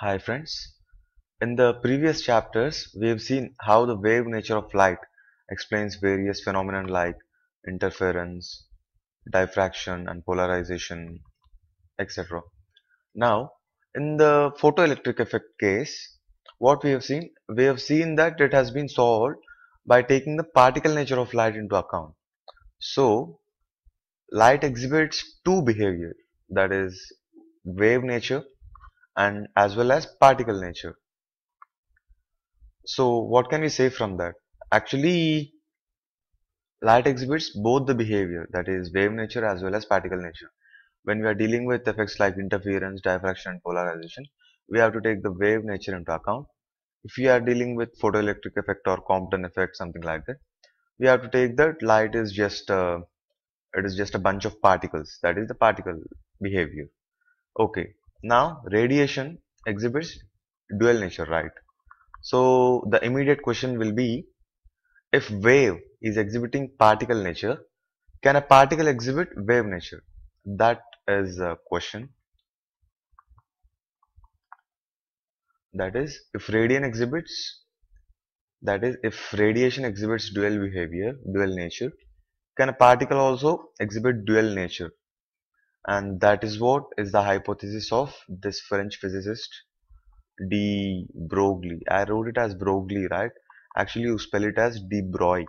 Hi friends. In the previous chapters, we have seen how the wave nature of light explains various phenomena like interference, diffraction and polarization, etc. Now, in the photoelectric effect case, what we have seen that it has been solved by taking the particle nature of light into account. So, light exhibits two behavior, that is wave nature and as well as particle nature. So what can we say from that? Actually, light exhibits both the behavior, that is wave nature as well as particle nature. When we are dealing with effects like interference, diffraction, and polarization, we have to take the wave nature into account. If we are dealing with photoelectric effect or Compton effect, something like that, we have to take that light is just it is just a bunch of particles. That is the particle behavior. Okay. Now radiation exhibits dual nature, right? So the immediate question will be, if wave is exhibiting particle nature, can a particle exhibit wave nature? That is a question. That is, if radiation exhibits dual behavior, dual nature, can a particle also exhibit dual nature? And that is what is the hypothesis of this French physicist de Broglie. I wrote it as Broglie, right? Actually, you spell it as de Broglie.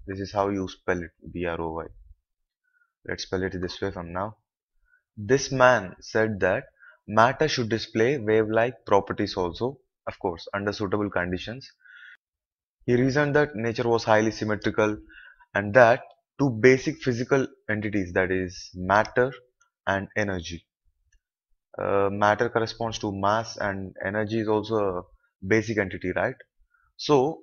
This is how you spell it, B-R-O-Y. Let's spell it this way from now. This man said that matter should display wave-like properties also, of course, under suitable conditions. He reasoned that nature was highly symmetrical and that two basic physical entities, that is matter and energy. Matter corresponds to mass and energy is also a basic entity, right? So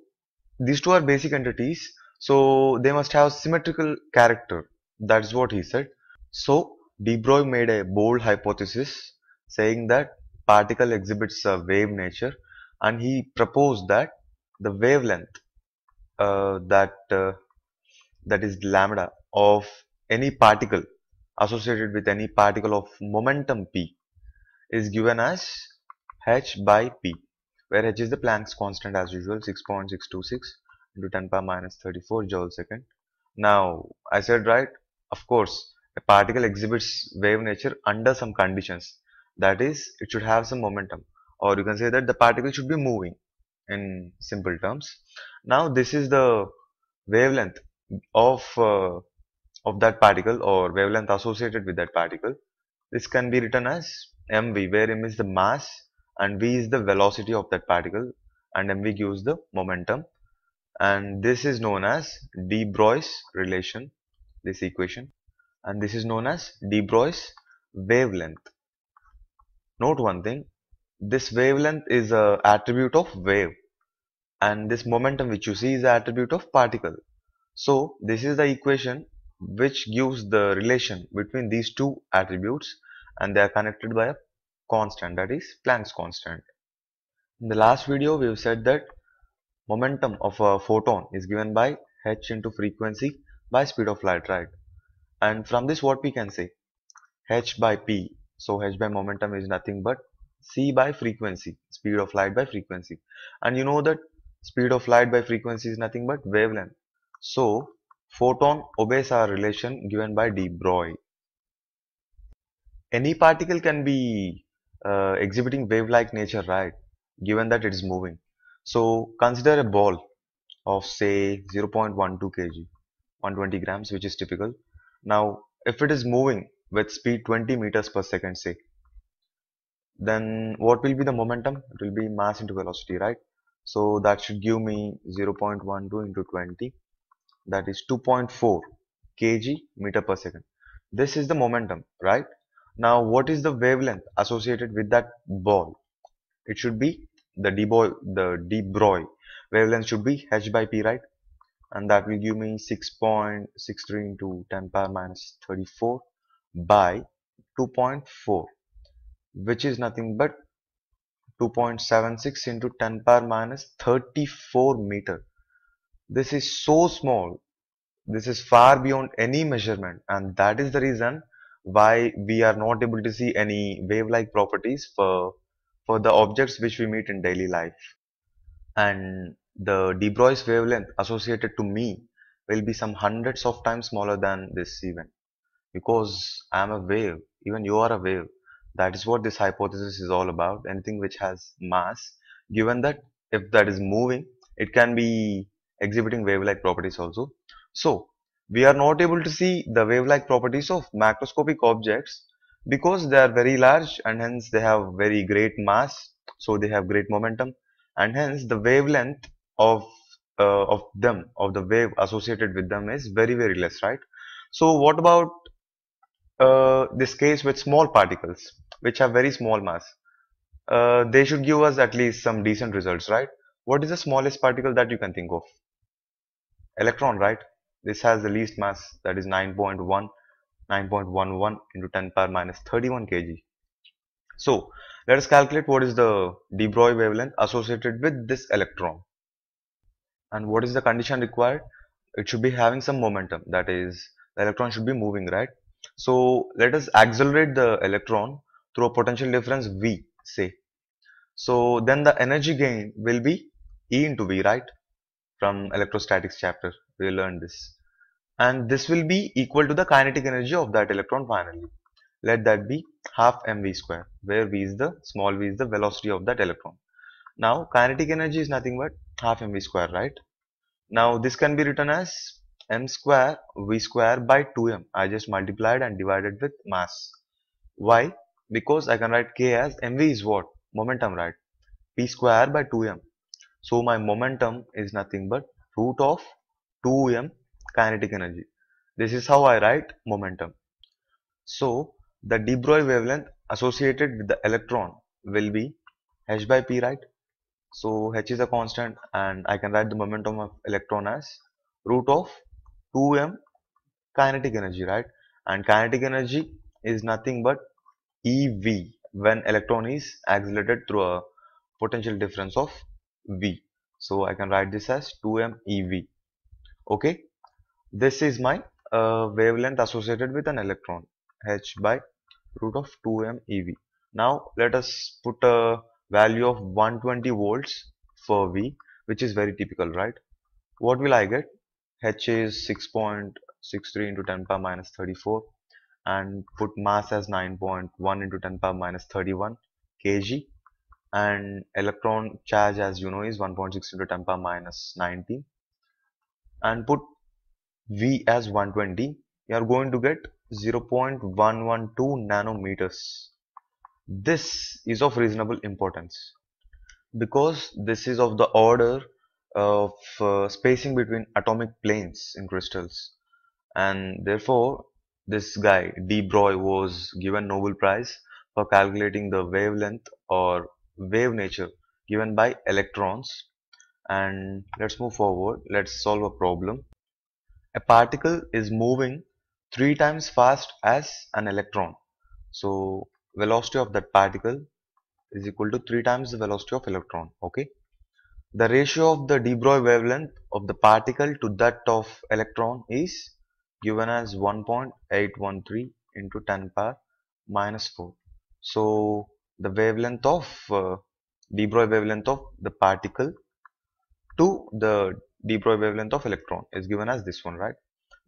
these two are basic entities, so they must have symmetrical character. That's what he said. So, de Broglie made a bold hypothesis saying that particle exhibits a wave nature, and he proposed that the wavelength that is lambda of any particle associated with any particle of momentum p is given as h by p, where h is the Planck's constant as usual, 6.626 into 10 power minus 34 joule second. Now, I said right, of course, a particle exhibits wave nature under some conditions. That is, it should have some momentum, or you can say that the particle should be moving in simple terms. Now, this is the wavelength of uh, of that particle or wavelength associated with that particle. This can be written as mv, where m is the mass and v is the velocity of that particle, and mv gives the momentum. And this is known as de Broglie's relation, this equation, and this is known as de Broglie's wavelength. Note one thing, this wavelength is a attribute of wave, and this momentum which you see is the attribute of particle. So this is the equation which gives the relation between these two attributes, and they are connected by a constant, that is Planck's constant. In the last video we have said that momentum of a photon is given by h into frequency by speed of light, right? And from this what we can say, h by p, so h by momentum is nothing but c by frequency, speed of light by frequency. And you know that speed of light by frequency is nothing but wavelength. So photon obeys our relation given by de Broglie. Any particle can be exhibiting wave-like nature, right? Given that it is moving. So consider a ball of say 0.12 kg, 120 grams, which is typical. Now, if it is moving with speed 20 meters per second, say, then what will be the momentum? It will be mass into velocity, right? So that should give me 0.12 into 20, that is 2.4 kg meter per second. This is the momentum, right? Now, what is the wavelength associated with that ball? It should be the de Broglie wavelength should be h by p, right? And that will give me 6.63 into 10 power minus 34 by 2.4, which is nothing but 2.76 into 10 power minus 34 meter. This is so small. This is far beyond any measurement, and that is the reason why we are not able to see any wave-like properties for for the objects which we meet in daily life. And the de Broglie's wavelength associated to me will be some hundreds of times smaller than this event, because I am a wave, even you are a wave. That is what this hypothesis is all about. Anything which has mass, given that if that is moving, it can be exhibiting wave-like properties also. So, we are not able to see the wave-like properties of macroscopic objects because they are very large and hence they have very great mass, so they have great momentum, and hence the wavelength of of the wave associated with them is very less, right? So, what about this case with small particles which have very small mass? They should give us at least some decent results, right? What is the smallest particle that you can think of? Electron, right? This has the least mass, that is 9.11 into 10 power minus 31 kg. So let us calculate what is the de Broglie wavelength associated with this electron, and what is the condition required. It should be having some momentum, that is the electron should be moving, right? So let us accelerate the electron through a potential difference V, say. So then the energy gain will be E into V, right? From electrostatics chapter we learned this, and this will be equal to the kinetic energy of that electron finally. Let that be half mv square, where v is the small v is the velocity of that electron. Now kinetic energy is nothing but half mv square, right? Now this can be written as m square v square by 2m. I just multiplied and divided with mass. Why? Because I can write k as mv is what? Momentum, right? p square by 2m. So my momentum is nothing but root of 2m kinetic energy. This is how I write momentum. So the de Broglie wavelength associated with the electron will be h by p, right? So h is a constant and I can write the momentum of electron as root of 2m kinetic energy, right? And kinetic energy is nothing but ev when electron is accelerated through a potential difference of v. So I can write this as 2m ev. Okay, this is my wavelength associated with an electron, h by root of 2m ev. Now let us put a value of 120 volts for V, which is very typical, right? What will I get? H is 6.63 into 10 power minus 34, and put mass as 9.1 into 10 power minus 31 kg, and electron charge, as you know, is 1.6 into 10 power minus 19, and put V as 120. You are going to get 0.112 nanometers. This is of reasonable importance because this is of the order of spacing between atomic planes in crystals, and therefore this guy de Broglie was given Nobel Prize for calculating the wavelength or wave nature given by electrons. And let's move forward. Let's solve a problem. A particle is moving 3 times fast as an electron. So velocity of that particle is equal to 3 times the velocity of electron. Okay. The ratio of the de Broglie wavelength of the particle to that of electron is given as 1.813 into 10 power minus 4. So the wavelength of de Broglie wavelength of the particle to the de Broglie wavelength of electron is given as this one, right?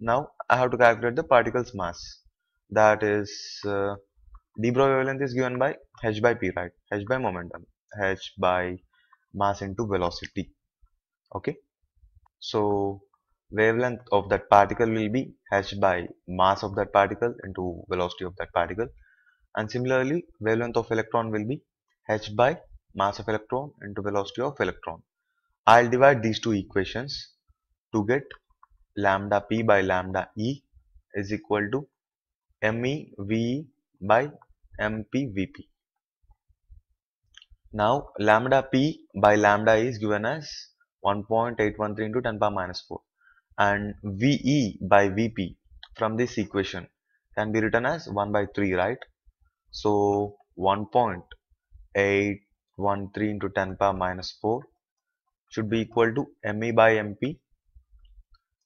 Now I have to calculate the particle's mass. That is de Broglie wavelength is given by h by p, right? H by momentum, h by mass into velocity. Okay, so wavelength of that particle will be h by mass of that particle into velocity of that particle, and similarly wavelength of electron will be h by mass of electron into velocity of electron. I'll divide these two equations to get lambda p by lambda e is equal to me v by mp vp. Now lambda p by lambda is given as 1.813 into 10 power minus 4, and ve by vp from this equation can be written as 1 by 3, right? So 1.813 into 10 power minus 4 should be equal to me by mp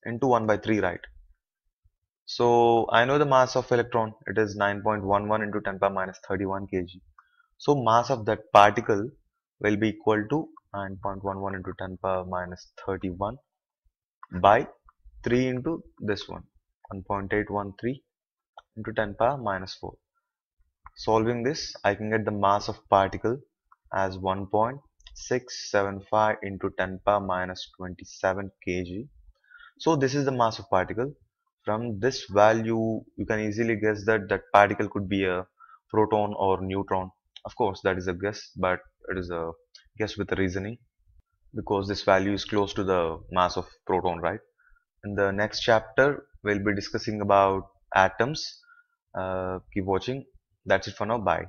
into 1 by 3, right? So I know the mass of electron, it is 9.11 into 10 power minus 31 kg. So mass of that particle will be equal to 9.11 into 10 power minus 31 by 3 into this one, 1.813 into 10 power minus 4. Solving this, I can get the mass of particle as 1.675 into 10 power minus 27 kg. So this is the mass of particle. From this value, you can easily guess that that particle could be a proton or neutron. Of course, that is a guess, but it is a guess with a reasoning because this value is close to the mass of proton, right? In the next chapter, we'll be discussing about atoms. Keep watching. That's it for now. Bye.